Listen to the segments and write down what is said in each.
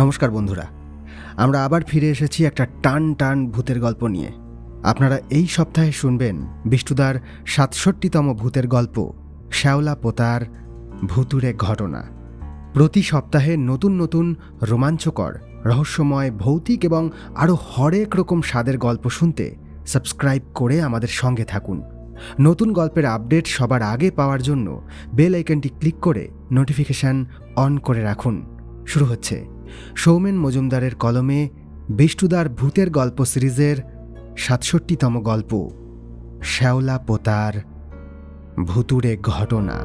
নমস্কার বন্ধুরা, আমরা আবার ফিরে এসেছি একটা টান টান ভূতের গল্প নিয়ে। আপনারা এই সপ্তাহে শুনবেন বিষ্ণুদার ৬৭তম ভূতের গল্প, শ্যাওলা পোতার ভুতুড়ে ঘটনা। প্রতি সপ্তাহে নতুন নতুন রোমাঞ্চকর, রহস্যময়, ভৌতিক এবং আরও হরেক রকম স্বাদের গল্প শুনতে সাবস্ক্রাইব করে আমাদের সঙ্গে থাকুন। নতুন গল্পের আপডেট সবার আগে পাওয়ার জন্য বেল আইকনটি ক্লিক করে নোটিফিকেশান অন করে রাখুন। শুরু হচ্ছে সৌমেন মজুমদারের কলমে বিষ্ণুদার ভূতের গল্প সিরিজের ৬৭তম গল্প, শ্যাওলা পোতার ভুতুড়ে ঘটনা।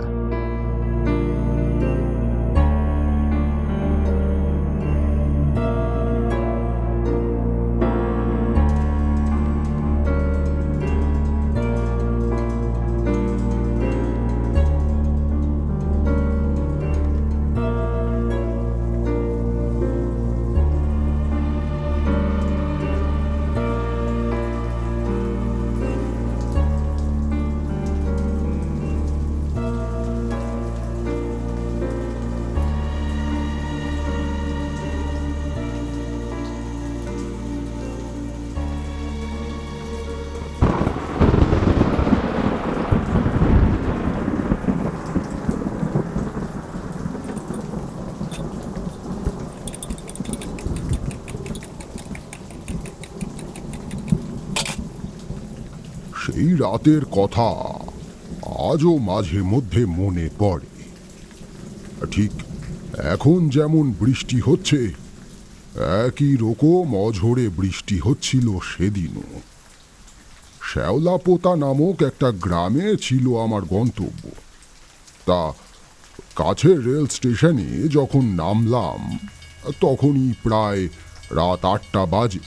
সেই রাতের কথা আজও মাঝে মধ্যে মনে পড়ে। ঠিক এখন যেমন বৃষ্টি হচ্ছে, একই রকম অঝোরে বৃষ্টি হচ্ছিল সেদিনও। শ্যাওলাপোতা নামক একটা গ্রামে ছিল আমার গন্তব্য। তা কাছের রেল স্টেশনে যখন নামলাম তখনই প্রায় রাত ৮টা বাজে।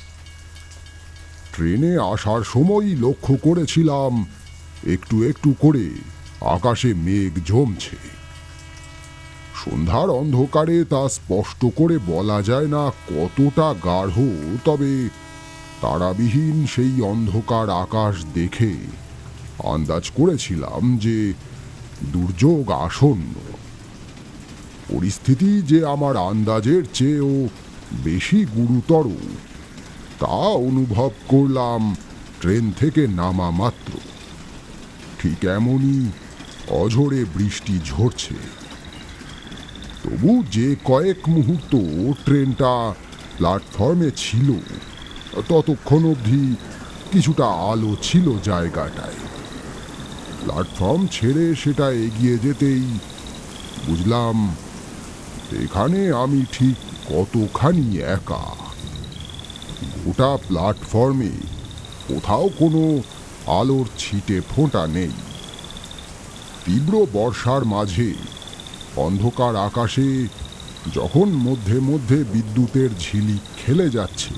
ট্রেনে আসার সময়ই লক্ষ্য করেছিলাম একটু একটু করে আকাশে মেঘ জমছে। সন্ধ্যার অন্ধকারে তা স্পষ্ট করে বলা যায় না কতটা গাঢ়, তবে তারাবিহীন সেই অন্ধকার আকাশ দেখে আন্দাজ করেছিলাম যে দুর্যোগ আসন্ন। পরিস্থিতি যে আমার আন্দাজের চেয়েও বেশি গুরুতর তা অনুভব করলাম ট্রেন থেকে নামা মাত্র। ঠিক এমনই অঝোরে বৃষ্টি ঝরছে। তবু যে কয়েক মুহূর্ত ট্রেনটা প্ল্যাটফর্মে ছিল ততক্ষণ অবধি কিছুটা আলো ছিল জায়গাটায়। প্ল্যাটফর্ম ছেড়ে সেটা এগিয়ে যেতেই বুঝলাম এখানে আমি ঠিক কতখানি একা। গোটা প্ল্যাটফর্মে কোথাও কোনো আলোর ছিটে ফোঁটা নেই। তীব্র বর্ষার মাঝে অন্ধকার আকাশে যখন মধ্যে মধ্যে বিদ্যুতের ঝিলিক খেলে যাচ্ছে,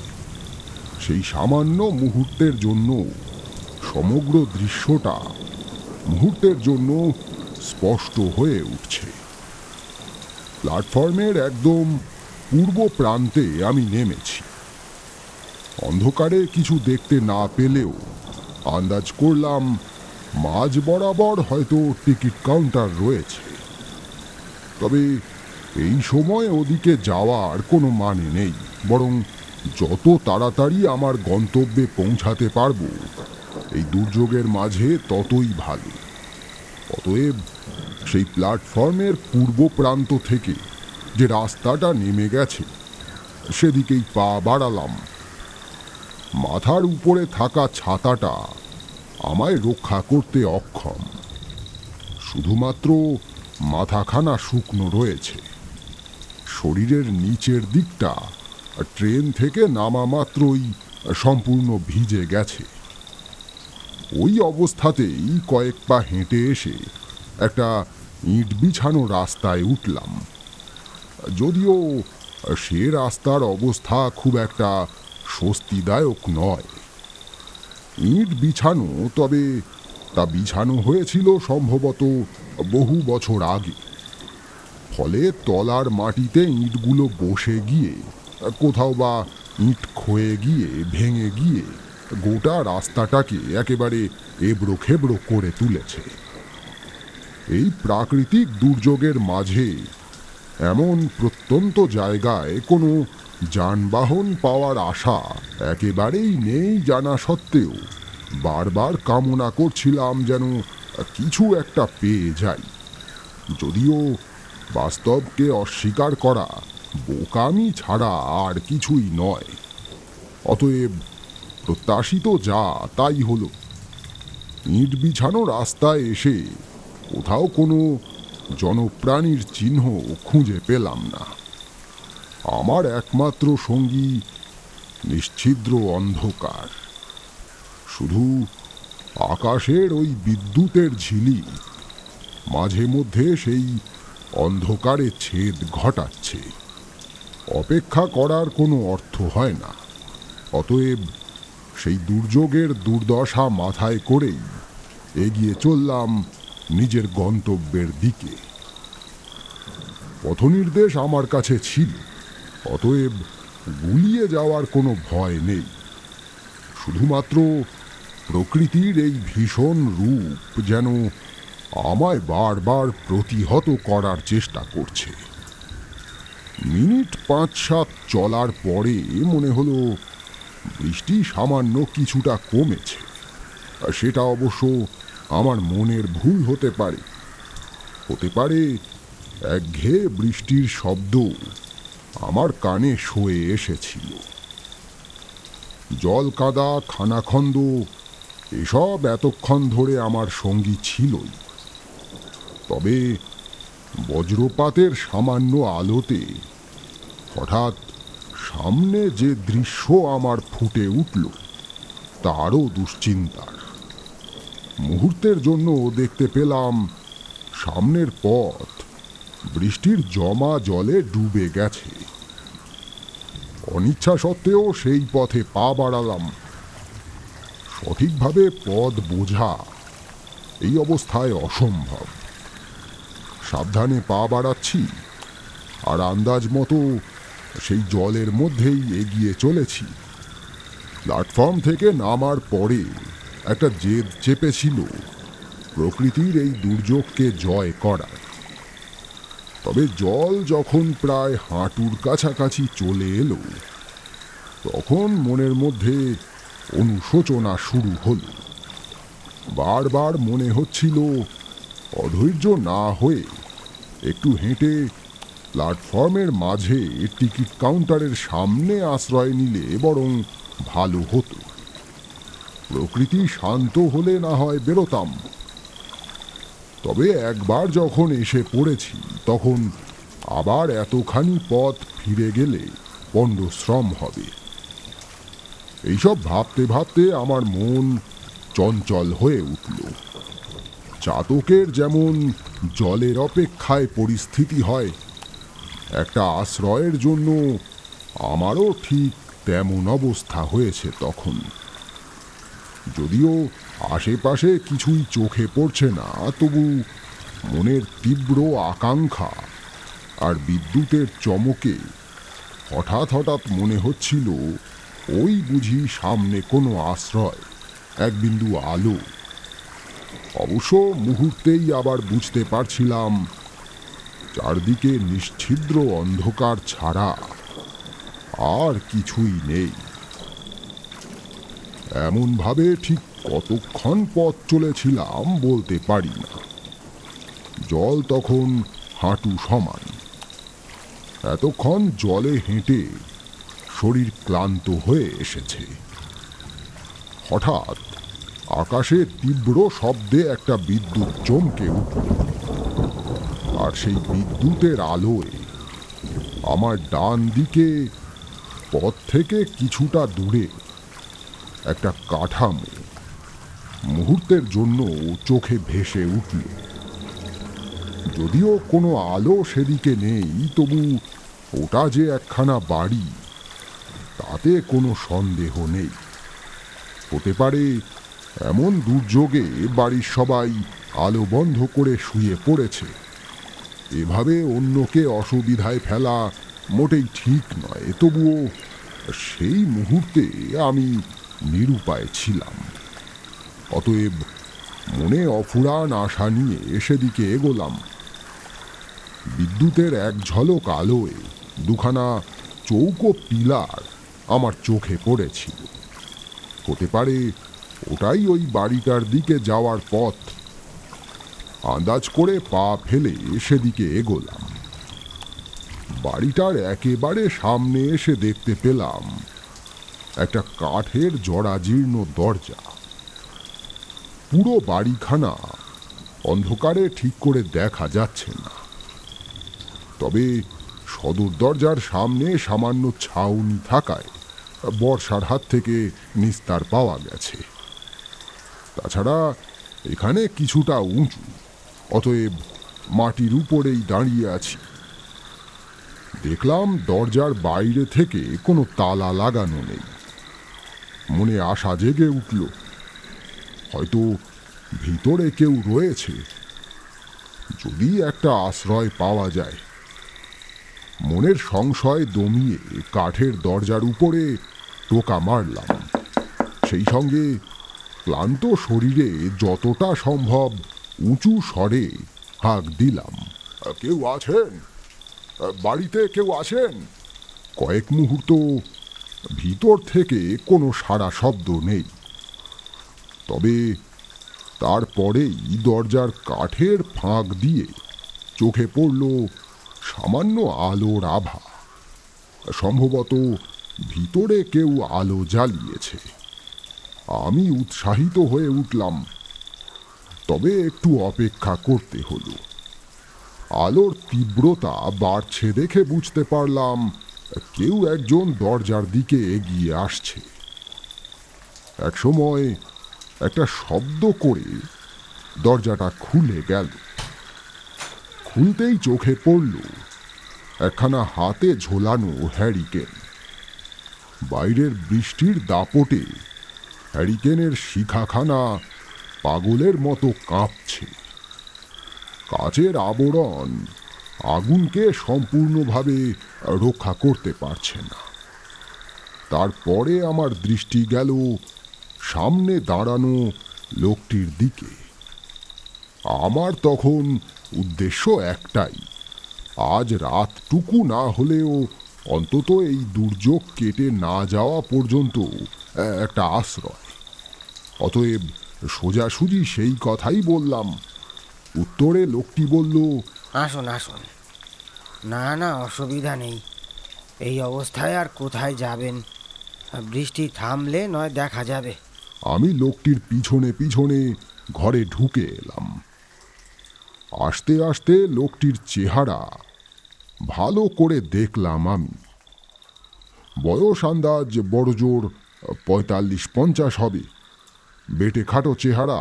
সেই সামান্য মুহূর্তের জন্য সমগ্র দৃশ্যটা মুহূর্তের জন্য স্পষ্ট হয়ে উঠছে। প্ল্যাটফর্মের একদম পূর্ব প্রান্তে আমি নেমেছি। অন্ধকারে কিছু দেখতে না পেলেও আন্দাজ করলাম মাঝ বরাবর হয়তো টিকিট কাউন্টার রয়েছে। তবে এই সময় ওদিকে যাওয়ার কোনো মানে নেই, বরং যত তাড়াতাড়ি আমার গন্তব্যে পৌঁছাতে পারবো এই দুর্যোগের মাঝে ততই ভালো। অতএব সেই প্ল্যাটফর্মের পূর্ব প্রান্ত থেকে যে রাস্তাটা নেমে গেছে সেদিকেই পা বাড়ালাম। মাথার উপরে থাকা ছাতাটা আমায় রক্ষা করতে অক্ষম। শুধুমাত্র মাথাখানা শুকনো রয়েছে। শরীরের নিচের দিকটা ট্রেন থেকে নামা মাত্রই সম্পূর্ণ ভিজে গেছে। ওই অবস্থাতেই কয়েক পা হেঁটে এসে একটা ইট বিছানো রাস্তায় উঠলাম। যদিও সে রাস্তার অবস্থা খুব একটা স্বস্তিদায়ক নয়। ইট বিছানো, তবে তা বিছানো হয়েছিল সম্ভবত বহু বছর আগে। ফলে তলার মাটিতে ইটগুলো বসে গিয়ে কোথাও বা ইট ক্ষয়ে গিয়ে ভেঙে গিয়ে গোটা রাস্তাটাকে একেবারে এবড়ো খেবড়ো করে তুলেছে। এই প্রাকৃতিক দুর্যোগের মাঝে এমন প্রত্যন্ত জায়গায় কোনো যানবাহন পাওয়ার আশা একেবারেই নেই জানা সত্ত্বেও বারবার কামনা করছিলাম যেন কিছু একটা পেয়ে যাই। যদিও বাস্তবকে অস্বীকার করা বোকামি ছাড়া আর কিছুই নয়। অতএব প্রত্যাশিত যা তাই হলো। ইট বিছানো রাস্তায় এসে কোথাও কোনো জনপ্রাণীর চিহ্ন খুঁজে পেলাম না। আমার একমাত্র সঙ্গী নিশ্ছিদ্র অন্ধকার। শুধু আকাশের ওই বিদ্যুতের ঝিলি মাঝে মধ্যে সেই অন্ধকারে ছেদ ঘটাচ্ছে। অপেক্ষা করার কোনো অর্থ হয় না। অতএব সেই দুর্যোগের দুর্দশা মাথায় করেই এগিয়ে চললাম নিজের গন্তব্যের দিকে। পথনির্দেশ আমার কাছে ছিল, অতএব গুলিয়ে যাওয়ার কোনো ভয় নেই। শুধুমাত্র প্রকৃতির এই ভীষণ রূপ যেন আমায় বারবার প্রতিহত করার চেষ্টা করছে। মিনিট 5-7 চলার পরে মনে হলো বৃষ্টি সামান্য কিছুটা কমেছে। সেটা অবশ্য আমার মনের ভুল হতে পারে। হতে পারে একঘেয়ে বৃষ্টির শব্দ আমার কানে শোয়ে এসেছিল। জল কাদা খানাখন্দ এসব এতক্ষণ ধরে আমার সঙ্গী ছিলই। তবে বজ্রপাতের সামান্য আলোতে হঠাৎ সামনে যে দৃশ্য আমার ফুটে উঠল তারও দুশ্চিন্তার। মুহূর্তের জন্য দেখতে পেলাম সামনের পথ বৃষ্টির জমা জলে ডুবে গেছে। অনিচ্ছা সত্ত্বেও সেই পথে পা বাড়ালাম। সঠিকভাবে পথ বোঝা এই অবস্থায় অসম্ভব। সাবধানে পা বাড়াচ্ছি আর আন্দাজ মতো সেই জলের মধ্যেই এগিয়ে চলেছি। প্ল্যাটফর্ম থেকে নামার পরে একটা জেদ চেপেছিল প্রকৃতির এই দুর্যোগকে জয় করার। তবে জল যখন প্রায় হাঁটুর কাছাকাছি চলে এলো তখন মনের মধ্যে অনুশোচনা শুরু হলো। বারবার মনে হচ্ছিল অধৈর্য না হয়ে একটু হেঁটে প্ল্যাটফর্মের মাঝে টিকিট কাউন্টারের সামনে আশ্রয় নিলে বরং ভালো হতো। প্রকৃতি শান্ত হলে না হয় বেরোতাম। তবে একবার যখন এসে পড়েছি তখন আবার এতখানি পথ ফিরে গেলে পণ্ডশ্রম হবে। এইসব ভাবতে ভাবতে আমার মন চঞ্চল হয়ে উঠল। চাতকের যেমন জলের অপেক্ষায় পরিস্থিতি হয়, একটা আশ্রয়ের জন্য আমারও ঠিক তেমন অবস্থা হয়েছে তখন। যদিও আশেপাশে কিছুই চোখে পড়ছে না, তবু মনের তীব্র আকাঙ্ক্ষা আর বিদ্যুতের চমকে হঠাৎ হঠাৎ মনে হচ্ছিল ওই বুঝি সামনে কোনো আশ্রয়, এক বিন্দু আলো। অবশ্য মুহূর্তেই আবার বুঝতে পারছিলাম চারদিকে নিশ্ছিদ্র অন্ধকার ছাড়া আর কিছুই নেই। এমনভাবে ঠিক কতক্ষণ পথ চলেছিলাম বলতে পারি না। জল তখন হাঁটু সমান। এতক্ষণ জলে হেঁটে শরীর ক্লান্ত হয়ে এসেছে। হঠাৎ আকাশে তীব্র শব্দে একটা বিদ্যুৎ চমকে উঠল। আর সেই বিদ্যুতের আলোয় আমার ডান দিকে পথ থেকে কিছুটা দূরে একটা কাঠামো মুহূর্তের জন্য চোখে ভেসে উঠল। যদিও কোনো আলো সেদিকে নেই, তবু ওটা যে একখানা বাড়ি তাতে কোনো সন্দেহ নেই। হতে পারে এমন দুর্যোগে বাড়ির সবাই আলো বন্ধ করে শুয়ে পড়েছে। এভাবে অন্যকে অসুবিধায় ফেলা মোটেই ঠিক নয়। তবুও সেই মুহূর্তে আমি নিরুপায় ছিলাম। অতএব মনে অফুরান আশা নিয়ে সেদিকে এগোলাম। বিদ্যুতের এক ঝলক আলোয় দুখানা চৌকো পিলার আমার চোখে পড়েছিল। হতে পারে ওটাই ওই বাড়িটার দিকে যাওয়ার পথ। আন্দাজ করে পা ফেলে সেদিকে এগোলাম। বাড়িটার একেবারে সামনে এসে দেখতে পেলাম একটা কাঠের জরাজীর্ণ দরজা। পুরো বাড়িখানা অন্ধকারে ঠিক করে দেখা যাচ্ছে না, তবে সদর দরজার সামনে সামান্য ছাউনি থাকায় বর্ষার হাত থেকে নিস্তার পাওয়া গেছে। তাছাড়া এখানে কিছুটা উঁচু, অতএব মাটির উপরেই দাঁড়িয়ে আছি। দেখলাম দরজার বাইরে থেকে কোনো তালা লাগানো নেই। মনে আশা জেগে উঠল, হয়তো ভিতরে কেউ রয়েছে, যদি একটা আশ্রয় পাওয়া যায়। মনের সংশয় দমিয়ে কাঠের দরজার উপরে টোকা মারলাম। সেই সঙ্গে ক্লান্ত শরীরে যতটা সম্ভব উঁচু স্বরে হাঁক দিলাম, কেউ আছেন? বাড়িতে কেউ আছেন? কয়েক মুহূর্ত ভিতর থেকে কোনো সাড়া শব্দ নেই। তবে তারপরেই দরজার কাঠের ফাঁক দিয়ে চোখে পড়ল সামান্য আলোর আভা। সম্ভবত ভিতরে কেউ আলো জ্বালিয়েছে। আমি উৎসাহিত হয়ে উঠলাম, তবে একটু অপেক্ষা করতে হলো। আলোর তীব্রতা বাড়ছে দেখে বুঝতে পারলাম কেউ একজন দরজার দিকে এগিয়ে আসছে। একসময় একটা শব্দ করে দরজাটা খুলে গেল। খুলতেই চোখে পড়ল একখানা হাতে ঝোলানো হ্যারিকেন। বাইরের বৃষ্টির দাপটে হ্যারিকেনের শিখাখানা পাগলের মতো কাঁপছে। কাচের আবরণ আগুনকে সম্পূর্ণভাবে রক্ষা করতে পারছে না। তারপরে আমার দৃষ্টি গেল সামনে দাঁড়ানো লোকটির দিকে। আমার তখন উদ্দেশ্য একটাই, আজ রাতটুকু না হলেও অন্তত এই দুর্যোগ কেটে না যাওয়া পর্যন্ত একটা আশ্রয়। অতএব সোজাসুজি সেই কথাই বললাম। উত্তরে লোকটি বলল, আসুন আসুন, না না অসুবিধা নেই। এই অবস্থায় আর কোথায় যাবেন? বৃষ্টি থামলে নয় দেখা যাবে। আমি লোকটির পিছনে পিছনে ঘরে ঢুকে এলাম। আস্তে আস্তে লোকটির চেহারা ভালো করে দেখলাম আমি। বয়স আন্দাজ বড়জোর ৪৫-৫০ হবে। বেটে খাটো চেহারা,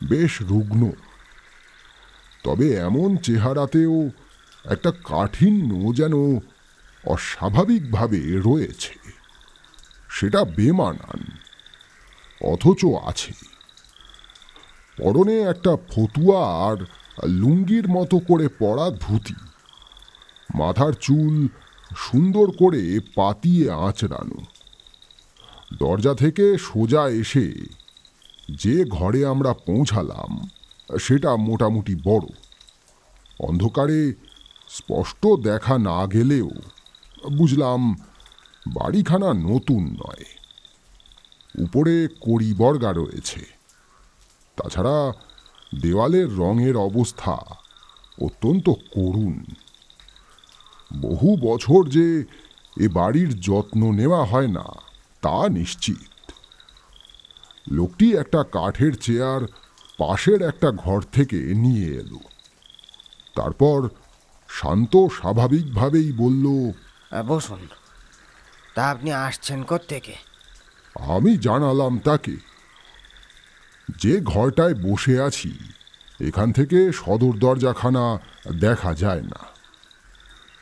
বেশ রুগ্ন। তবে এমন চেহারাতেও একটা কাঠিন্য যেন অস্বাভাবিকভাবে রয়েছে। সেটা বেমানান, অথচ আছে। পরনে একটা ফতুয়া আর লুঙ্গির মতো করে পরা ধুতি। মাথার চুল সুন্দর করে পাতিয়ে আঁচড়ানো। দরজা থেকে সোজা এসে যে ঘরে আমরা পৌঁছালাম সেটা মোটামুটি বড়। অন্ধকারে স্পষ্ট দেখা না গেলেও বুঝলাম বাড়িখানা নতুন নয়। উপরে কড়ি বর্গা রয়েছে। তাছাড়া দেওয়ালের রঙের অবস্থা অত্যন্ত করুণ। বহু বছর যে এ বাড়ির যত্ন নেওয়া হয় না তা নিশ্চিত। লোকটি একটা কাঠের চেয়ার পাশের একটা ঘর থেকে নিয়ে এলো। তারপর শান্ত স্বাভাবিকভাবেই বলল, বসুন। তা আপনি আসছেন কোত্থেকে? আমি জানালাম তাকে, যে ঘরটায় বসে আছি এখান থেকে সদর দরজাখানা দেখা যায় না।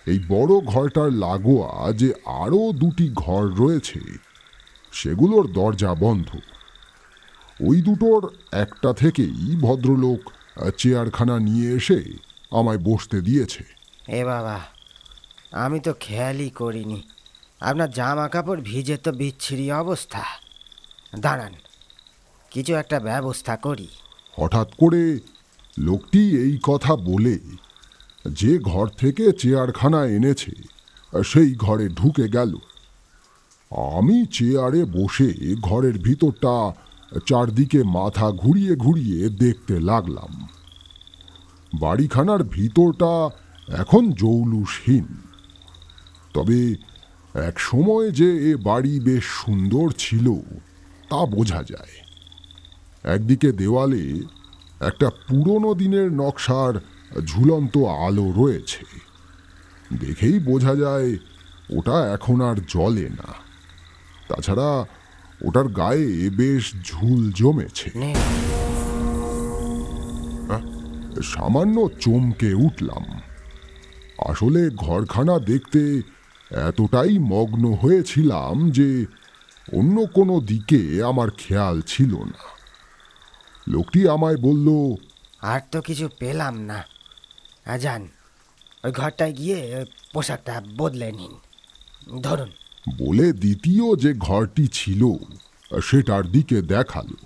এই বড় ঘরটার লাগোয়া যে আরও দুটি ঘর রয়েছে সেগুলোর দরজা বন্ধ। ওই দুটোর একটা থেকেই ভদ্রলোক চেয়ারখানা নিয়ে এসে আমায় বসতে দিয়েছে। এ বাবা, আমি তো খেয়ালই করিনি। আপনার জামা কাপড় ভিজে তো বিচ্ছিরি অবস্থা। দাঁড়ান, কিছু একটা ব্যবস্থা করি। হঠাৎ করে লোকটি এই কথা বলে যে ঘর থেকে চেয়ারখানা এনেছে সেই ঘরে ঢুকে গেল। আমি চেয়ারে বসে ঘরের ভিতরটা চারদিকে মাথা ঘুরিয়ে ঘুরিয়ে দেখতে লাগলাম। বাড়িখানার ভিতরটা এখন জৌলুসহীন, তবে এক সময় যে এ বাড়ি বেশ সুন্দর ছিল তা বোঝা যায়। একদিকে দেওয়ালে একটা পুরনো দিনের নকশার ঝুলন্ত আলো রয়েছে, দেখেই বোঝা যায় ওটা এখন আর জ্বলে না। তাছাড়া ওটার গায়ে বেশ ঝুল জমেছে। নে, সামান্য চমকে উঠলাম। আসলে ঘরখানা দেখতে এতটাই মগ্ন হয়েছিলাম যে অন্য কোনো দিকে আমার খেয়াল ছিল না। লোকটি আমায় বলল, আর তো কিছু পেলাম না। যান, ওই ঘরটায় গিয়ে ওই পোশাকটা বদলে নিন। ধরুন। বলে দ্বিতীয় যে ঘরটি ছিল সেটার দিকে দেখালো।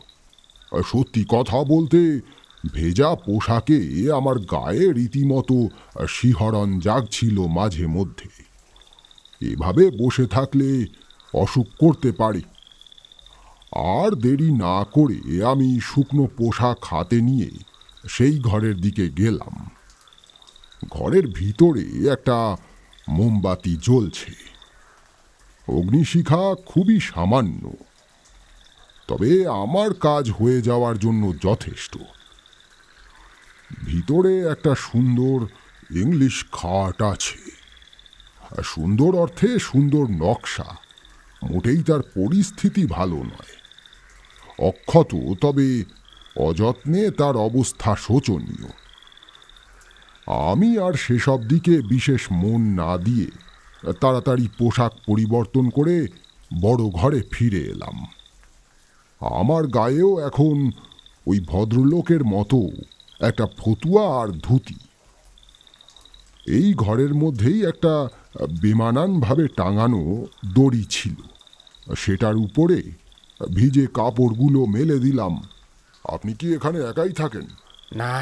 সত্যি কথা বলতে ভেজা পোশাকে আমার গায়ে রীতিমতো শিহরণ জাগছিল মাঝে মধ্যে। এভাবে বসে থাকলে অসুখ করতে পারি। আর দেরি না করে আমি শুকনো পোশাক হাতে নিয়ে সেই ঘরের দিকে গেলাম। ঘরের ভিতরে একটা মোমবাতি জ্বলছে। অগ্নিশিখা খুবই সামান্য, তবে আমার কাজ হয়ে যাওয়ার জন্য যথেষ্ট। ভিতরে একটা সুন্দর ইংলিশ খাট আছে। সুন্দর অর্থে সুন্দর নকশা, মোটেই তার পরিস্থিতি ভালো নয়। অক্ষত, তবে অযত্নে তার অবস্থা শোচনীয়। আমি আর সেসব দিকে বিশেষ মন না দিয়ে তাড়াতাড়ি পোশাক পরিবর্তন করে বড় ঘরে ফিরে এলাম। আমার গায়েও এখন ওই ভদ্রলোকের মতো একটা ফতুয়া আর ধুতি। এই ঘরের মধ্যেই একটা বেমানানভাবে টাঙানো দড়ি ছিল, সেটার উপরে ভিজে কাপড়গুলো মেলে দিলাম। আপনি কি এখানে একাই থাকেন? না,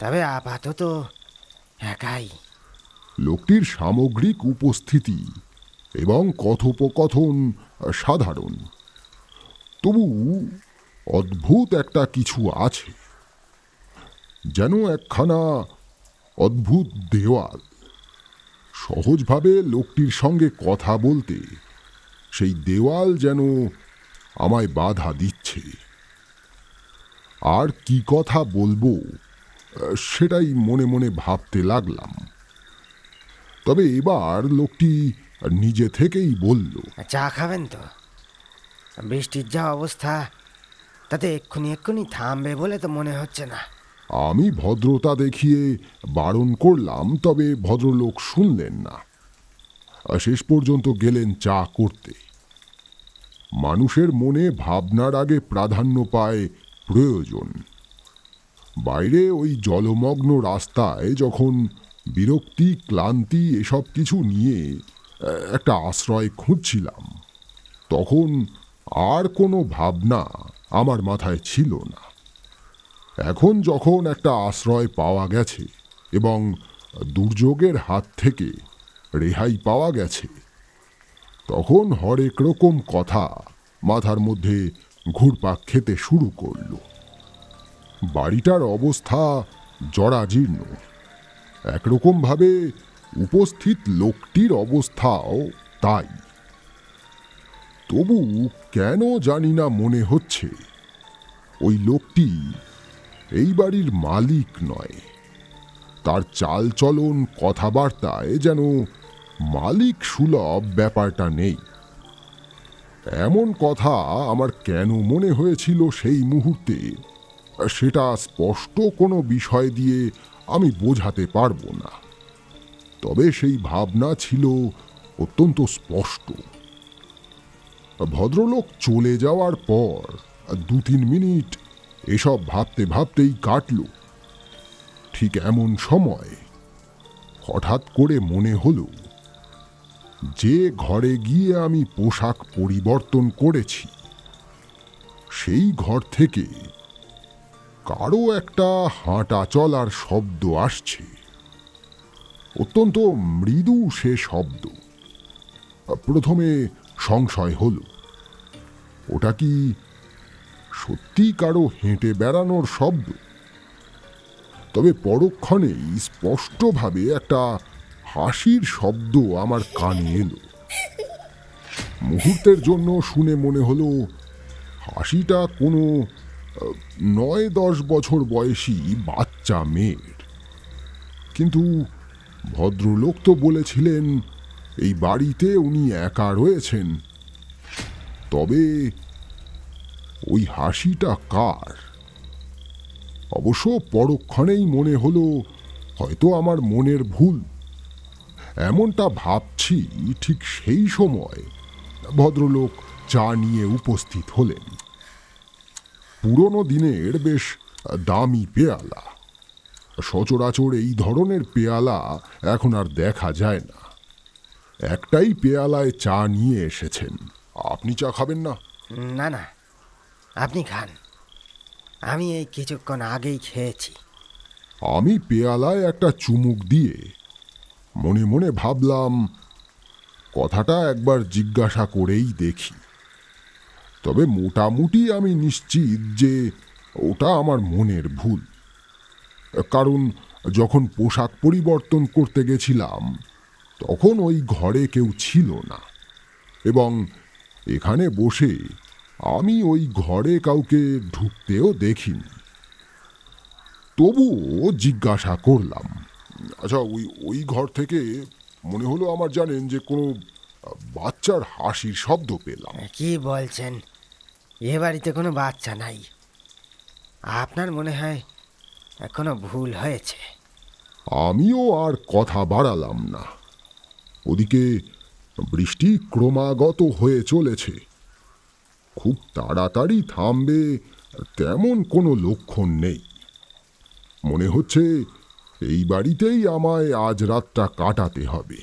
তবে আপাতত একাই। লোকটির সামগ্রিক উপস্থিতি এবং কথোপকথন সাধারণ, তবু অদ্ভুত একটা কিছু আছে। যেন একখানা অদ্ভুত দেওয়াল সহজভাবে লোকটির সঙ্গে কথা বলতে সেই দেওয়াল যেন আমায় বাধা দিচ্ছে। আর কি কথা বলবো সেটাই মনে মনে ভাবতে লাগলাম। তবে এবার লোকটি নিজে থেকেই বলল, চা খাবেন তো? বৃষ্টির যা অবস্থা, তাতে এক্ষুনি থামবে বলে তো মনে হচ্ছে না। আমি ভদ্রতা দেখিয়ে বারণ করলাম, তবে ভদ্রলোক শুনলেন না। শেষ পর্যন্ত গেলেন চা করতে। মানুষের মনে ভাবনার আগে প্রাধান্য পায় প্রয়োজন। বাইরে ওই জলমগ্ন রাস্তায় যখন বিরক্তি, ক্লান্তি এসব কিছু নিয়ে একটা আশ্রয় খুঁজছিলাম, তখন আর কোনো ভাবনা আমার মাথায় ছিল না। এখন যখন একটা আশ্রয় পাওয়া গেছে এবং দুর্যোগের হাত থেকে রেহাই পাওয়া গেছে, তখন হরেক রকম কথা মাথার মধ্যে ঘুরপাক খেতে শুরু করল। বাড়িটার অবস্থা জরাজীর্ণ, একরকমভাবে উপস্থিত লোকটির অবস্থাও তাই। তবু কেন জানি না মনে হচ্ছে ওই লোকটি এই বাড়ির মালিক নয়। তার চালচলন, কথাবার্তায় যেন মালিক সুলভ ব্যাপারটা নেই। এমন কথা আমার কেন মনে হয়েছিল সেই মুহূর্তে, সেটা স্পষ্ট কোনো বিষয় দিয়ে আমি বোঝাতে পারবো না। তবে সেই ভাবনা ছিল অত্যন্ত স্পষ্ট। ভদ্রলোক চলে যাওয়ার পর 2-3 মিনিট এসব ভাবতে ভাবতেই কাটল। ঠিক এমন সময় হঠাৎ করে মনে হলো, যে ঘরে গিয়ে আমি পোশাক পরিবর্তন করেছি, সেই ঘর থেকে কারো একটা হাঁটা চলার শব্দ আসছে। অত্যন্ত মৃদু সে শব্দ। প্রথমে সংশয় হল, ওটা কি সত্যি কারো হেঁটে বেড়ানোর শব্দ? তবে পরক্ষণেই স্পষ্টভাবে একটা হাসির শব্দ আমার কানে এলো। মুহূর্তের জন্য শুনে মনে হলো হাসিটা কোনো 9-10 বছর বয়সী বাচ্চা মেয়ের। কিন্তু ভদ্রলোক তো বলেছিলেন এই বাড়িতে উনি একা রয়েছেন। তবে ওই হাসিটা কার? অবশ্য পরক্ষণেই মনে হলো হয়তো আমার মনের ভুল। এমনটা ভাবছি ঠিক সেই সময় ভদ্রলোক চা নিয়ে উপস্থিত হলেন। পুরনো দিনের বেশ দামি পেয়ালা। সচরাচর এই ধরনের পেয়ালা এখন আর দেখা যায় না। একটাই পেয়ালায় চা নিয়ে এসেছেন। আপনি চা খাবেন না? না না, আপনি খান, আমি এই কিছুক্ষণ আগেই খেয়েছি। আমি পেয়ালায় একটা চুমুক দিয়ে মনে মনে ভাবলাম কথাটা একবার জিজ্ঞাসা করেই দেখি। তবে মোটামুটি আমি নিশ্চিত যে ওটা আমার মনের ভুল। কারণ যখন পোশাক পরিবর্তন করতে গেছিলাম তখন ওই ঘরে কেউ ছিল না, এবং এখানে বসে আমি ওই ঘরে কাউকে ঢুকতেও দেখিনি। তবুও জিজ্ঞাসা করলাম, আচ্ছা ওই ওই ঘর থেকে মনে হলো আমার জানেন যে কোনো বাচ্চার হাসির শব্দ পেলাম। কি বলছেন? এ বাড়িতে কোনো বাচ্চা নাই। আপনার মনে হয় কোনো ভুল হয়েছে। আমিও আর কথা বাড়ালাম না। ওদিকে বৃষ্টি ক্রমাগত হয়ে চলেছে। খুব তাড়াতাড়ি থামবে তেমন কোনো লক্ষণ নেই। মনে হচ্ছে এই বাড়িতেই আমায় আজ রাতটা কাটাতে হবে।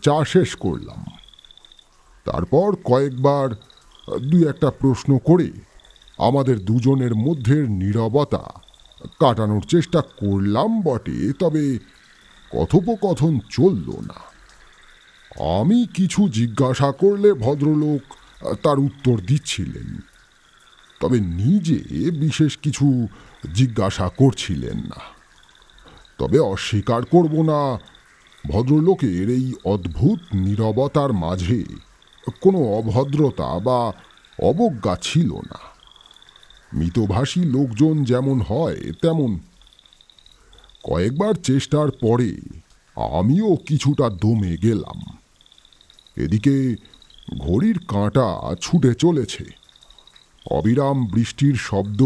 চা শেষ করলাম। তারপর কয়েকবার দুই একটা প্রশ্ন করে আমাদের দুজনের মধ্যের নীরবতা কাটানোর চেষ্টা করলাম বটে, তবে কথোপকথন চলল না। আমি কিছু জিজ্ঞাসা করলে ভদ্রলোক তার উত্তর দিচ্ছিলেন, তবে নিজে বিশেষ কিছু জিজ্ঞাসা করছিলেন না। তবে অস্বীকার করব না, ভদ্রলোকের এই অদ্ভুত নীরবতার মাঝে কোনো অভদ্রতা বা অবজ্ঞা ছিল না। মিতভাষী লোকজন যেমন হয় তেমন। কয়েকবার চেষ্টার পরে আমিও কিছুটা দমে গেলাম। এদিকে ঘড়ির কাঁটা ছুটে চলেছে। অবিরাম বৃষ্টির শব্দ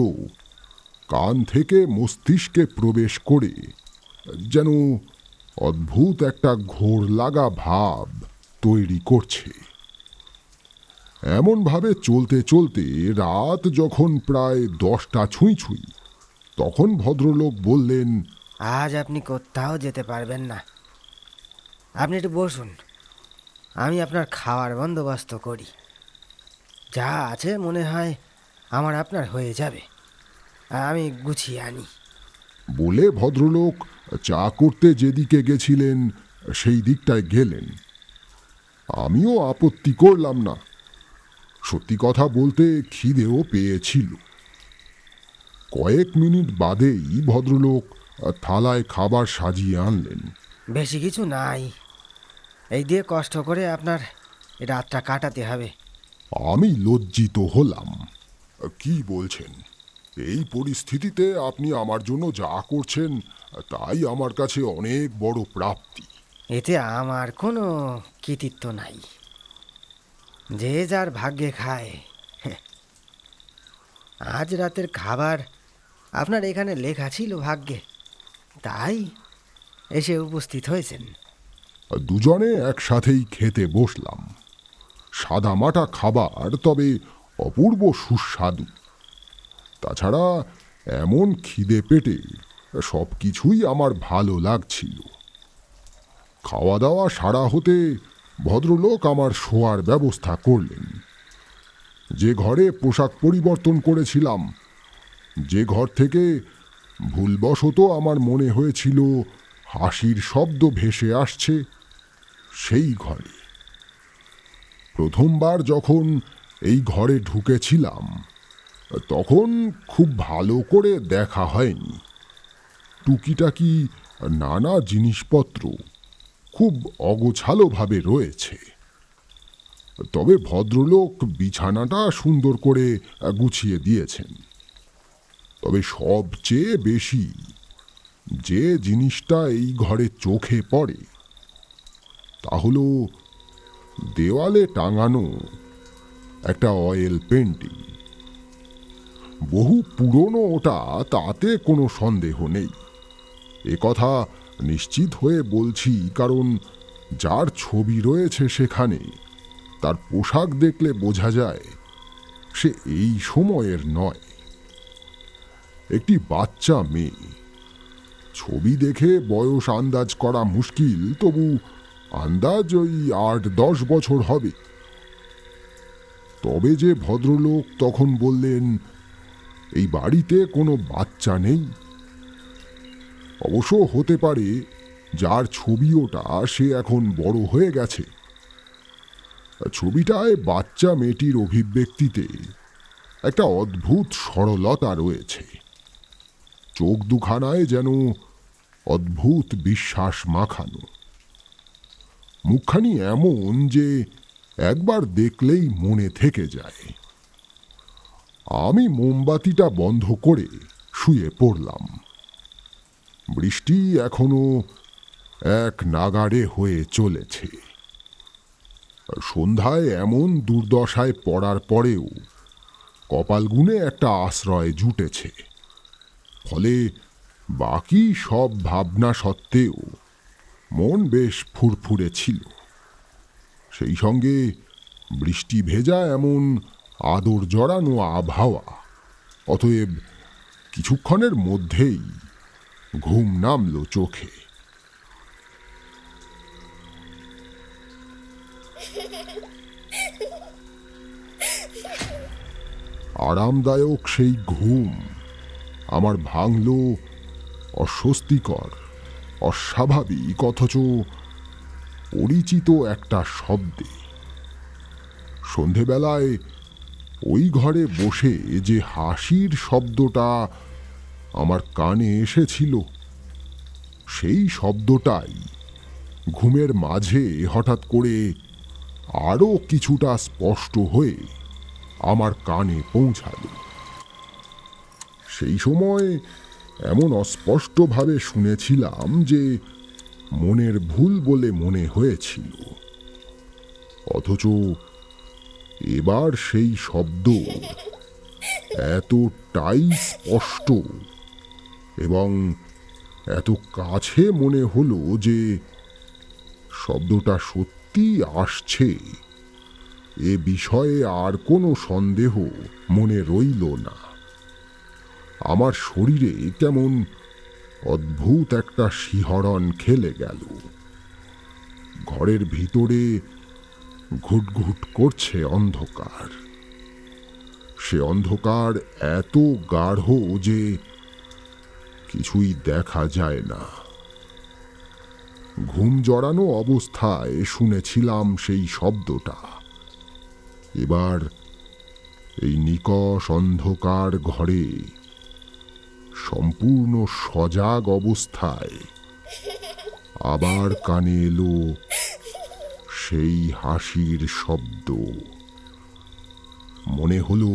কান থেকে মস্তিষ্কে প্রবেশ করে যেন অদ্ভুত একটা ঘোর লাগা ভাব তৈরি করছে। এমনভাবে চলতে চলতে রাত যখন প্রায় 10টা ছুঁই ছুঁই, তখন ভদ্রলোক বললেন, আজ আপনি কোথাও যেতে পারবেন না। আপনি একটু বসুন, আমি আপনার খাওয়ার বন্দোবস্ত করি। যা আছে মনে হয় আমার আপনার হয়ে যাবে, আমি গুছিয়ে আনি। বলে ভদ্রলোক চা করতে যেদিকে গেছিলেন সেই দিকটায় গেলেন। আমিও আপত্তি করলাম না। সত্যি কথা বলতে খিদেও পেয়েছিল। কয়েক মিনিট বাদেই ভদ্রলোক থালায় খাবার সাজিয়ে আনলেন। বেশি কিছু নাই, এই দিয়ে কষ্ট করে আপনার রাতটা কাটাতে হবে। আমি লজ্জিত হলাম। কি বলছেন? এই পরিস্থিতিতে আপনি আমার জন্য যা করছেন তাই আমার কাছে অনেক বড় প্রাপ্তি। এতে আমার কোনো কৃতিত্ব নাই, যে যার ভাগ্যে খায়। আজ রাতের খাবার আপনার এখানে লেখা ছিল ভাগ্যে, তাই এসে উপস্থিত হয়েছেন। দুজনে একসাথেই খেতে বসলাম। সাদামাটা খাবার, তবে অপূর্ব সুস্বাদু। তাছাড়া এমন খিদে পেটে সব কিছুই আমার ভালো লাগছিল। খাওয়া দাওয়া সারা হতে ভদ্রলোক আমার শোয়ার ব্যবস্থা করলেন। যে ঘরে পোশাক পরিবর্তন করেছিলাম, যে ঘর থেকে ভুলবশত আমার মনে হয়েছিল হাসির শব্দ ভেসে আসছে সেই ঘরে। প্রথমবার যখন এই ঘরে ঢুকেছিলাম তখন খুব ভালো করে দেখা হয়নি। টুকিটাকি নানা জিনিসপত্র খুব অগোছালোভাবে রয়েছে। তবে ভদ্রলোক বিছানাটা সুন্দর করে গুছিয়ে দিয়েছেন। তবে সবচেয়ে বেশি যে জিনিসটা এই ঘরে চোখে পড়ে তা হলো দেওয়ালে টাঙানো একটা অয়েল পেন্টিং। বহু পুরনো ওটা, তাতে কোনো সন্দেহ নেই। এ কথা নিশ্চিত হয়ে বলছি, কারণ যার ছবি রয়েছে সেখানে তার পোশাক দেখলে বোঝা যায় সে এই সময়ের নয়। একটি বাচ্চা মেয়ে। ছবি দেখে বয়স আন্দাজ করা মুশকিল, তবু আন্দাজ ওই ৮-১০ বছর হবে। তবে যে ভদ্রলোক তখন বললেন এই বাড়িতে কোনো বাচ্চা নেই, অবশ্য হতে পারে যার ছবি ওটা সে এখন বড় হয়ে গেছে। ছবিটায় বাচ্চা মেয়েটির অভিব্যক্তিতে একটা অদ্ভুত সরলতা রয়েছে। চোখ দুখানায় যেন অদ্ভুত বিশ্বাস মাখানো। মুখখানি এমন যে একবার দেখলেই মনে থেকে যায়। আমি মোমবাতিটা বন্ধ করে শুয়ে পড়লাম। বৃষ্টি এখনো এক নাগাড়ে হয়ে চলেছে। সন্ধ্যায় এমন দুর্দশায় পড়ার পরেও কপালগুনে একটা আশ্রয় জুটেছে। ফলে বাকি সব ভাবনা সত্ত্বেও মন বেশ ফুরফুরে ছিল। সেই সঙ্গে বৃষ্টি ভেজা এমন আদর জড়ানো আবহাওয়া। অতএব কিছুক্ষণের মধ্যেই ঘুম নামল চোখে। আরামদায়ক সেই ঘুম আমার ভাঙল অস্বস্তিকর, অস্বাভাবিক অথচ পরিচিত একটা শব্দে। সন্ধেবেলায় ওই ঘরে বসে যে হাসির শব্দটা আমার কানে এসেছিল, সেই শব্দটাই ঘুমের মাঝে হঠাৎ করে আরো কিছুটা স্পষ্ট হয়ে আমার কানে পৌঁছালো। সেই সময় এমন অস্পষ্টভাবে শুনেছিলাম যে মনের ভুল বলে মনে হয়েছিল। অথচ এবার সেই শব্দ এতটাই স্পষ্ট এবং এত কাছে মনে হলো যে শব্দটা সত্যি আসছে, এ বিষয়ে আর কোনো সন্দেহ মনে রইল না। আমার শরীরে কেমন অদ্ভুত একটা শিহরণ খেলে গেল। ঘরের ভিতরে ঘুটঘুট করছে অন্ধকার। সে অন্ধকার এত গাঢ় যে কিছুই দেখা যায় না। ঘুম জড়ানো অবস্থায় শুনেছিলাম সেই শব্দটা। এবার এই নিকষ অন্ধকার ঘরে সম্পূর্ণ সজাগ অবস্থায় আবার কানে এলো সেই হাসির শব্দ। মনে হলো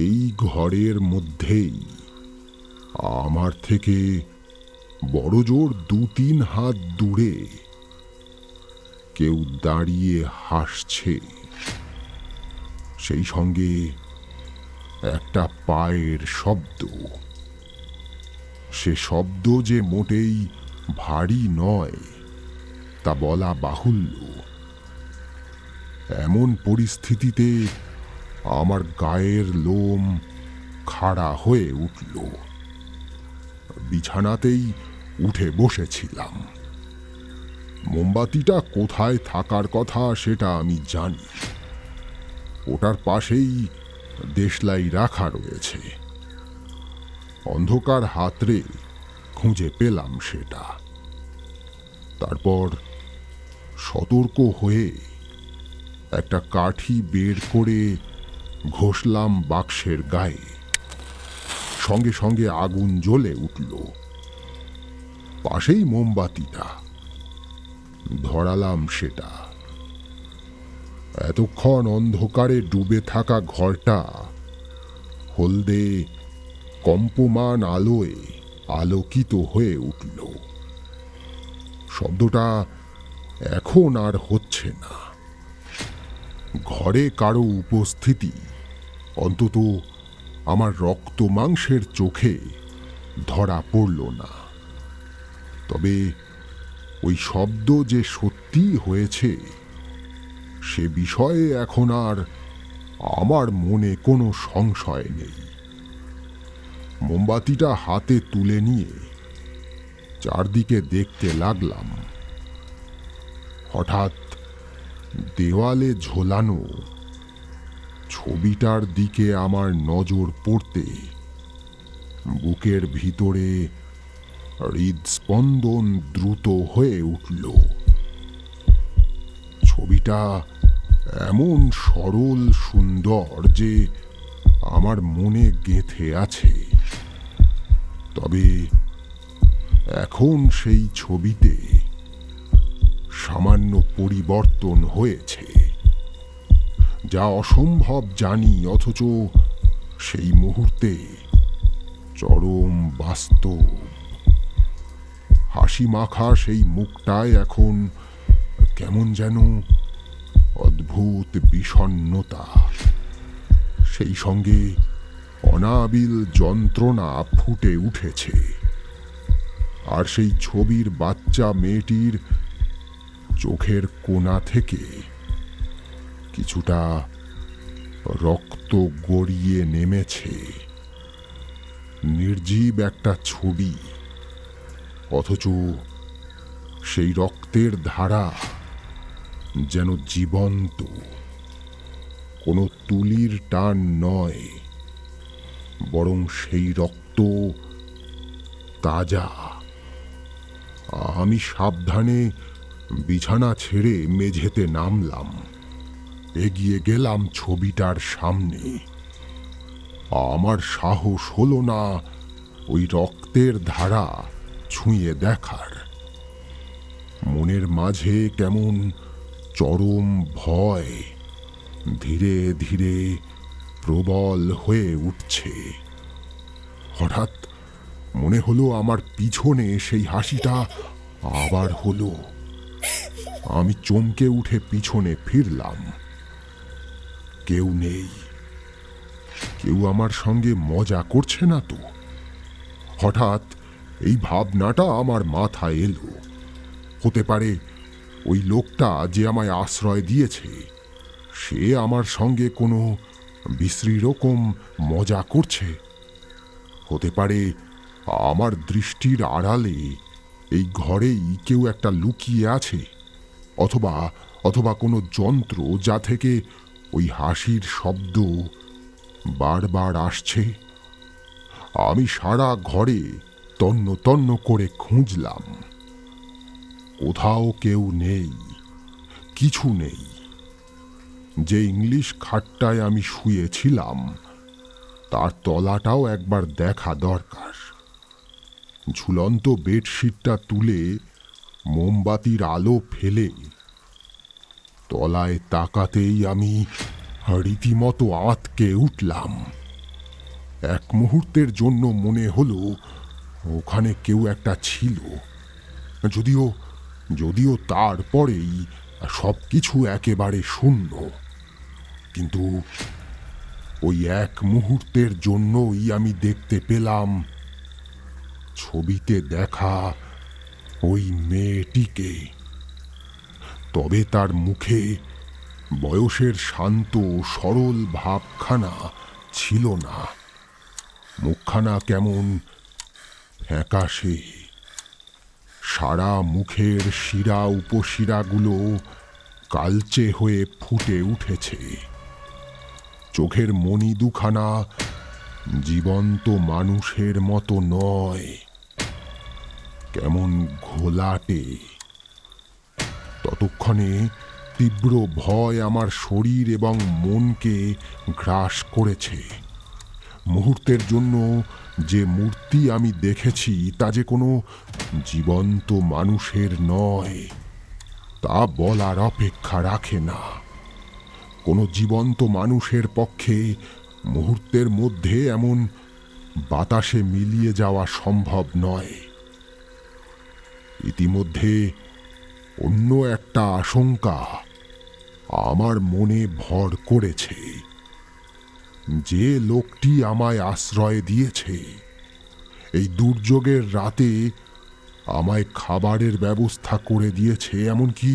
এই ঘরের মধ্যেই আমার থেকে বড়জোর ২-৩ হাত দূরে কেউ দাঁড়িয়ে হাসছে। সেই সঙ্গে একটা পায়ের শব্দ। সে শব্দ যে মোটেই ভারী নয় তা বলা বাহুল্য। এমন পরিস্থিতিতে আমার গায়ের লোম খাড়া হয়ে উঠল। বিছানাতেই উঠে বসেছিলাম। মোমবাতিটা কোথায় থাকার কথা সেটা আমি জানি। ওটার পাশেই দেশলাই রাখা রয়েছে। অন্ধকার হাতড়ে খুঁজে পেলাম সেটা। তারপর সতর্ক হয়ে একটা কাঠি বের করে ঘষলাম বাক্সের গায়ে। সঙ্গে সঙ্গে আগুন জ্বলে উঠল। পাশেই মোমবাতিটা, ধরালাম সেটা। এতক্ষণ অন্ধকারে ডুবে থাকা ঘরটা হলদে কম্পমান আলোয় আলোকিত হয়ে উঠল। শব্দটা এখন আর হচ্ছে না। ঘরে কারো উপস্থিতি অন্তত আমার রক্ত মাংসের চোখে ধরা পড়ল না। তবে ওই শব্দ যে সত্যি হয়েছে সে বিষয়ে এখন আর আমার মনে কোনো সংশয় নেই। মোমবাতিটা হাতে তুলে নিয়ে চারদিকে দেখতে লাগলাম। হঠাৎ দেওয়ালে ঝোলানো ছবিটার দিকে আমার নজর পড়তে বুকের ভিতরে হৃদস্পন্দন দ্রুত হয়ে উঠল। ছবিটা এমন সরল সুন্দর যে আমার মনে গেঁথে আছে। তবে এখন সেই ছবিতে সামান্য পরিবর্তন হয়েছে, যা অসম্ভব জানি, অথচ সেই মুহূর্তে চরম বাস্তব। হাসি মাখা সেই মুখটায় এখন কেমন যেন অদ্ভুত বিষণ্ণতা, সেই সঙ্গে অনাবিল যন্ত্রণা ফুটে উঠেছে। আর সেই ছবির বাচ্চা মেয়েটির চোখের কোণা থেকে কিছুটা রক্ত গড়িয়ে নেমেছে। নির্জীব একটা ছবি, অথচ সেই রক্তের ধারা যেন জীবন্ত, কোনো তুলির টান নয়, বরং সেই রক্ত তাজা। আমি সাবধানে বিছানা ছেড়ে মেঝেতে নামলাম, এগিয়ে গেলাম ছবিটার সামনে। আমার সাহস হলো না ওই রক্তের ধারা ছুঁয়ে দেখার। মনের মাঝে কেমন চরম ভয় ধীরে ধীরে প্রবল হয়ে উঠছে। হঠাৎ মনে হলো আমার পিছনে সেই হাসিটা আবার হলো। আমি চমকে উঠে পিছনে ফিরলাম। কেউ নেই। কেউ আমার সঙ্গে মজা করছে না তো? হঠাৎ এই ভাবনাটা আমার মাথায় এলো, হতে পারে ওই লোকটা যে আমায় আশ্রয় দিয়েছে সে আমার সঙ্গে কোনো বিশ্রী রকম মজা করছে। হতে পারে আমার দৃষ্টির আড়ালে এই ঘরেই কেউ একটা লুকিয়ে আছে, অথবা অথবা কোনো যন্ত্র যা থেকে ওই হাসির শব্দ বারবার আসছে। আমি সারা ঘরে তন্ন তন্ন করে খুঁজলাম। কোথাও কেউ নেই, কিছু নেই। যে ইংলিশ খাটটায় আমি শুয়েছিলাম তার তলাটাও একবার দেখা দরকার। ঝুলন্ত বেডশিটটা তুলে মোমবাতির আলো ফেলে তলায় তাকাতেই আমি রীতিমতো আঁতকে উঠলাম। এক মুহূর্তের জন্য মনে হলো ওখানে কেউ একটা ছিল, যদিও যদিও তারপরেই সবকিছু একেবারে শূন্য। কিন্তু ওই এক মুহূর্তের জন্যই আমি দেখতে পেলাম ছবিতে দেখা ওই মেয়েটিকে। তবে তার মুখে বয়সের শান্ত সরল ভাবখানা ছিল না। মুখখানা কেমন ফ্যাকাশে, সারা মুখের শিরা উপশিরাগুলো কালচে হয়ে ফুটে উঠেছে। চোখের মণি দুখানা জীবন্ত মানুষের মতো নয়, কেমন ঘোলাটে। ততক্ষণে তীব্র ভয় আমার শরীর এবং মনকে গ্রাস করেছে। মুহূর্তের জন্য যে মূর্তি আমি দেখেছি তা যে কোনো জীবন্ত মানুষের নয় তা বলার অপেক্ষা রাখে না। কোনো জীবন্ত মানুষের পক্ষে মুহূর্তের মধ্যে এমন বাতাসে মিলিয়ে যাওয়া সম্ভব নয়। ইতিমধ্যে অন্য একটা আশঙ্কা আমার মনে ভর করেছে। যে লোকটি আমায় আশ্রয় দিয়েছে, এই দুর্যোগের রাতে আমায় খাবারের ব্যবস্থা করে দিয়েছে, এমনকি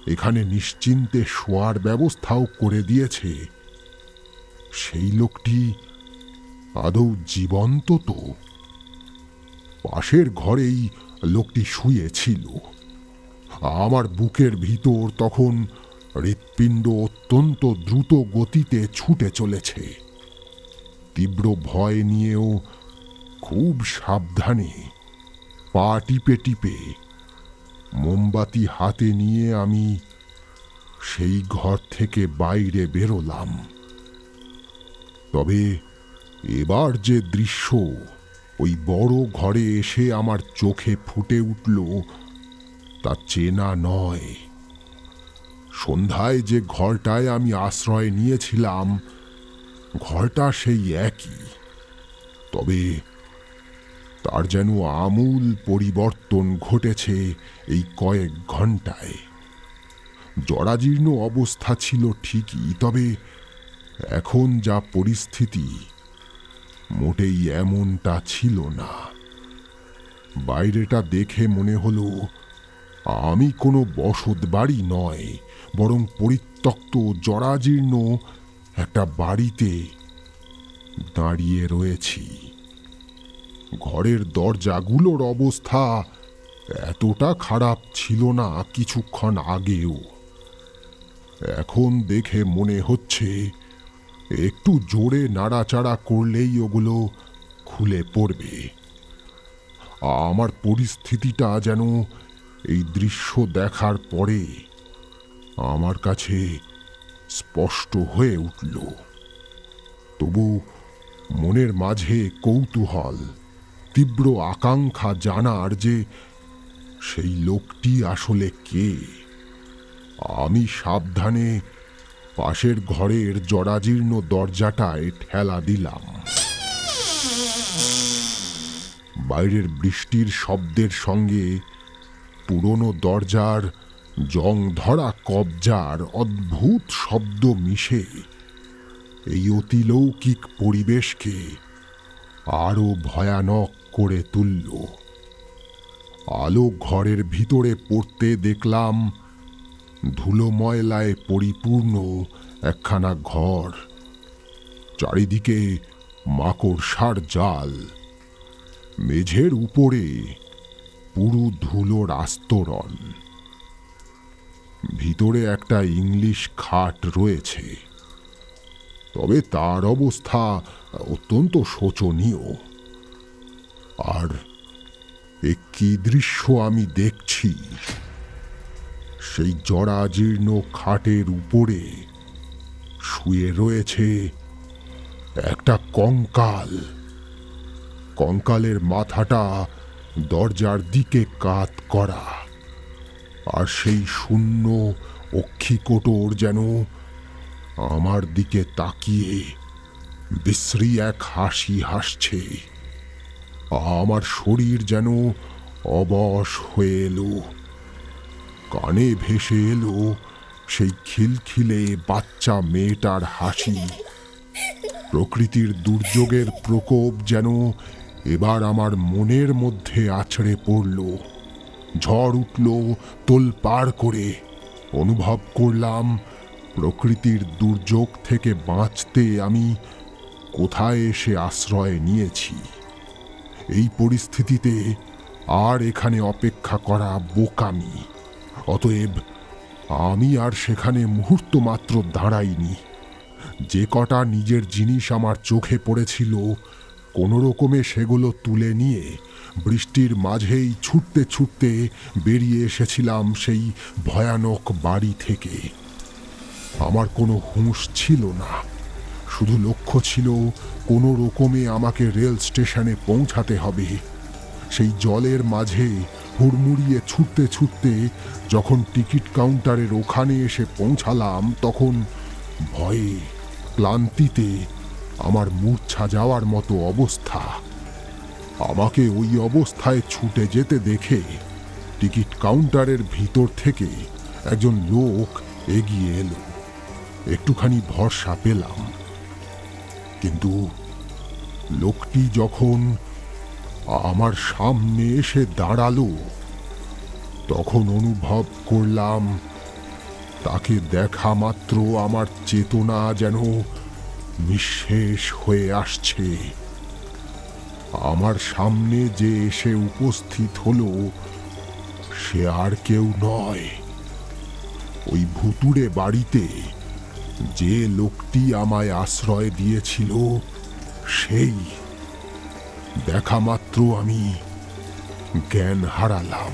এখানে নিশ্চিন্তে শোয়ার ব্যবস্থাও করে দিয়েছে, সেই লোকটি আদৌ জীবন্ত তো? পাশের ঘরেই লোকটি শুয়েছিল। আমার বুকের ভিতর তখন হৃৎপিণ্ড অত্যন্ত দ্রুত গতিতে ছুটে চলেছে। তীব্র ভয় নিয়েও খুব সাবধানে পা টিপে টিপে মোমবাতি হাতে নিয়ে আমি সেই ঘর থেকে বাইরে বেরোলাম। তবে এবার যে দৃশ্য ওই বড় ঘরে এসে আমার চোখে ফুটে উঠল তা চেনা নয়। সন্ধ্যায় যে ঘরটায় আমি আশ্রয় নিয়েছিলাম, ঘরটা সেই একই, তবে তার যেন আমূল পরিবর্তন ঘটেছে এই কয়েক ঘন্টায়। জরাজীর্ণ অবস্থা ছিল ঠিকই, তবে এখন যা পরিস্থিতি মোটেই এমনটা ছিল না। বাইরেটা দেখে মনে হলো আমি কোনো বসত বাড়ি নয়, বরং পরিত্যক্ত জরাজীর্ণ একটা বাড়িতে দাঁড়িয়ে রয়েছি। ঘরের দরজাগুলোর অবস্থা এতটা খারাপ ছিল না কিছুক্ষণ আগেও। এখন দেখে মনে হচ্ছে একটু জোরে নাড়াচাড়া করলেই ওগুলো খুলে পড়বে। আমার পরিস্থিতিটা যেন এই দৃশ্য দেখার পরে আমার কাছে স্পষ্ট হয়ে উঠল। তবু মনের মাঝে কৌতূহল, তীব্র আকাঙ্ক্ষা জানার যে সেই লোকটি আসলে কে। আমি সাবধানে পাশের ঘরের জরাজীর্ণ দরজাটায় ঠেলা দিলাম। বাইরের বৃষ্টির শব্দের সঙ্গে পুরনো দরজার জং ধরা কবজার অদ্ভুত শব্দ মিশে এই অতিলৌকিক পরিবেশকে আরো ভয়ানক করে তুলল। আলো ঘরের ভিতরে পড়তে দেখলাম ধুলো ময়লায় পরিপূর্ণ একখানা ঘর। চারিদিকে মাকড়সার জাল, মেঝের উপরে পুরু ধুলোর আস্তরণ। ভিতরে একটা ইংলিশ খাট রয়েছে, তবে তার অবস্থা অত্যন্ত শোচনীয়। আর এ কি দৃশ্য আমি দেখছি! সেই জরাজীর্ণ খাটের উপরে শুয়ে রয়েছে একটা কঙ্কাল। কঙ্কালের মাথাটা দরজার দিকে কাত করা, আর সেই শূন্য অক্ষিকোটর যেন আমার দিকে তাকিয়ে বিশ্রী এক হাসি হাসছে। আমার শরীর যেন অবশ হয়ে এলো। কানে ভেসে এলো সেই খিলখিলে বাচ্চা মেয়েটার হাসি। প্রকৃতির দুর্যোগের প্রকোপ যেন এবার আমার মনের মধ্যে আছড়ে পড়ল। ঝড় উঠল তোলপাড় করে। অনুভব করলাম প্রকৃতির দুর্যোগ থেকে বাঁচতে আমি কোথায় এসে আশ্রয় নিয়েছি। এই পরিস্থিতিতে আর এখানে অপেক্ষা করা বোকামি। অতএব আমি আর সেখানে মুহূর্ত মাত্র দাঁড়াইনি। যে কটা নিজের জিনিস আমার চোখে পড়েছিল কোনো রকমে সেগুলো তুলে নিয়ে বৃষ্টির মাঝেই ছুটতে ছুটতে বেরিয়ে এসেছিলাম সেই ভয়ানক বাড়ি থেকে। আমার কোনো হুঁশ ছিল না, শুধু লক্ষ্য ছিল কোনো রকমে আমাকে রেল স্টেশনে পৌঁছাতে হবে। সেই জলের মাঝে হুড়মুড়িয়ে ছুটতে ছুটতে যখন টিকিট কাউন্টারের ওখানে এসে পৌঁছালাম, তখন ভয়ে ক্লান্তিতে আমার মূর্ছা যাওয়ার মতো অবস্থা। আমাকে ওই অবস্থায় ছুটে যেতে দেখে টিকিট কাউন্টারের ভিতর থেকে একজন লোক এগিয়ে এলো। একটুখানি ভরসা পেলাম, কিন্তু লোকটি যখন আমার সামনে এসে দাঁড়ালো, তখন অনুভব করলাম তাকে দেখা মাত্র আমার চেতনা যেন নিঃশেষ হয়ে আসছে। আমার সামনে যে এসে উপস্থিত হলো সে আর কেউ নয়, ওই ভুতুড়ে বাড়িতে যে লোকটি আমায় আশ্রয় দিয়েছিল সেই। দেখা মাত্র আমি জ্ঞান হারালাম।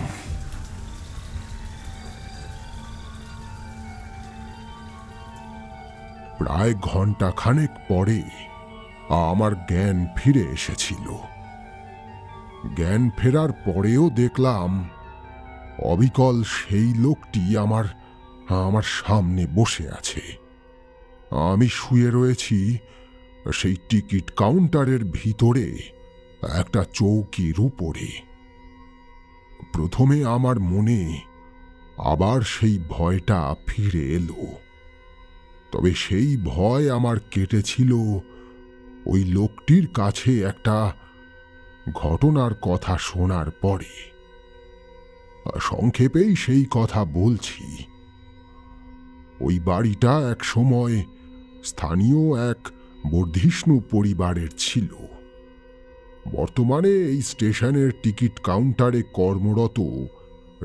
প্রায় ঘন্টা খানেক পরে আমার জ্ঞান ফিরে এসেছিল। জ্ঞান ফেরার পরেও দেখলাম অবিকল সেই লোকটি আমার সামনে বসে আছে। আমি শুয়ে রয়েছি সেই টিকিট কাউন্টারের ভিতরে একটা চৌকির উপরে। প্রথমে আমার মনে আবার সেই ভয়টা ফিরে এলো, তবে সেই ভয় আমার কেটেছিল ওই লোকটির কাছে একটা ঘটনার কথা শোনার পরে। সংক্ষেপেই সেই কথা বলছি। ওই বাড়িটা এক সময় স্থানীয় এক বর্ধিষ্ণু পরিবারের ছিল। বর্তমানে এই স্টেশনের টিকিট কাউন্টারে কর্মরত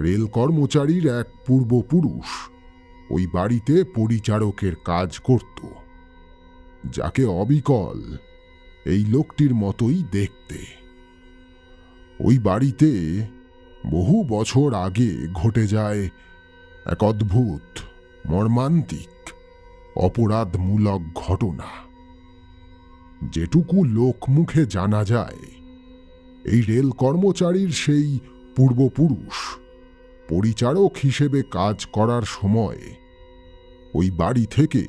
রেল কর্মচারীর এক পূর্বপুরুষ ওই বাড়িতে পরিচারকের কাজ করত, যাকে অবিকল এই লোকটির মতোই দেখতে। ওই বাড়িতে বহু বছর আগে ঘটে যায় এক অদ্ভুত মর্মান্তিক অপরাধমূলক ঘটনা। যেটুকু লোকমুখে জানা যায়, এই রেল কর্মচারীর সেই পূর্বপুরুষ পরিচারক হিসেবে কাজ করার সময় ওই বাড়ি থেকে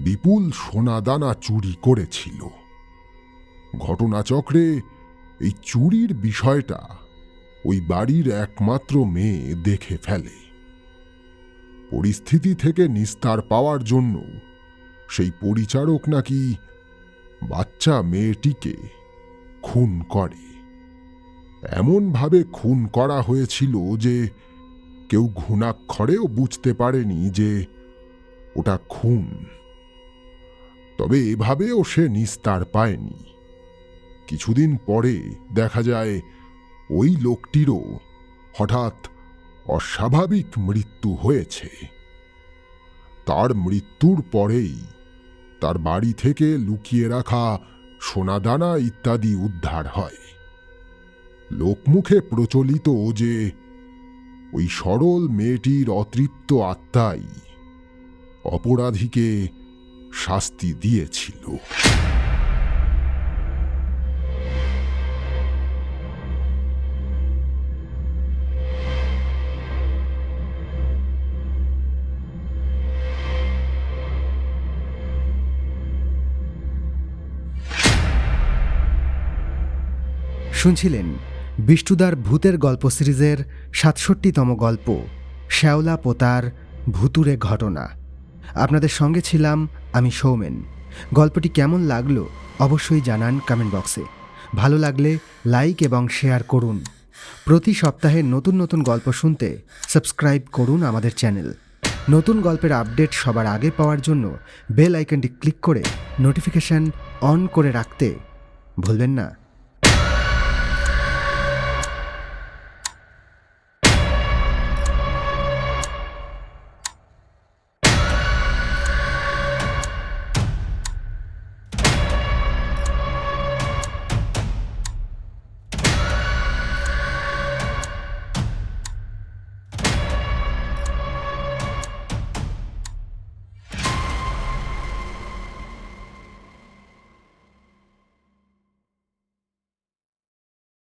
বিপুল সোনাদানা চুরি করেছিল। ঘটনাচক্রে এই চুরির বিষয়টা ওই বাড়ির একমাত্র মেয়ে দেখে ফেলে। পরিস্থিতি থেকে নিস্তার পাওয়ার জন্য সেই পরিচারক নাকি বাচ্চা মেয়েটিকে খুন করে। এমনভাবে খুন করা হয়েছিল যে কেউ ঘুণাক্ষরেও বুঝতে পারেনি যে ওটা খুন। তবে এভাবেও সে নিস্তার পায়নি। কিছুদিন পরে দেখা যায় ওই লোকটিরও হঠাৎ অস্বাভাবিক মৃত্যু হয়েছে। তার মৃত্যুর পরেই তার বাড়ি থেকে লুকিয়ে রাখা সোনাদানা ইত্যাদি উদ্ধার হয়। লোকমুখে প্রচলিত যে ওই সরল মেয়েটির অতৃপ্ত আত্মাই অপরাধীকে শাস্তি দিয়েছিল। শুনছিলেন বিষ্ণুদার ভূতের গল্প সিরিজের ৬৭তম গল্প শ্যাওলা পোতার ভুতুড়ে ঘটনা। আপনাদের সঙ্গে ছিলাম আমি সৌমেন। গল্পটি কেমন লাগলো অবশ্যই জানান কমেন্ট বক্সে। ভালো লাগলে লাইক এবং শেয়ার করুন। প্রতি সপ্তাহে নতুন নতুন গল্প শুনতে সাবস্ক্রাইব করুন আমাদের চ্যানেল। নতুন গল্পের আপডেট সবার আগে পাওয়ার জন্য বেল আইকনটি ক্লিক করে নোটিফিকেশন অন করে রাখতে ভুলবেন না।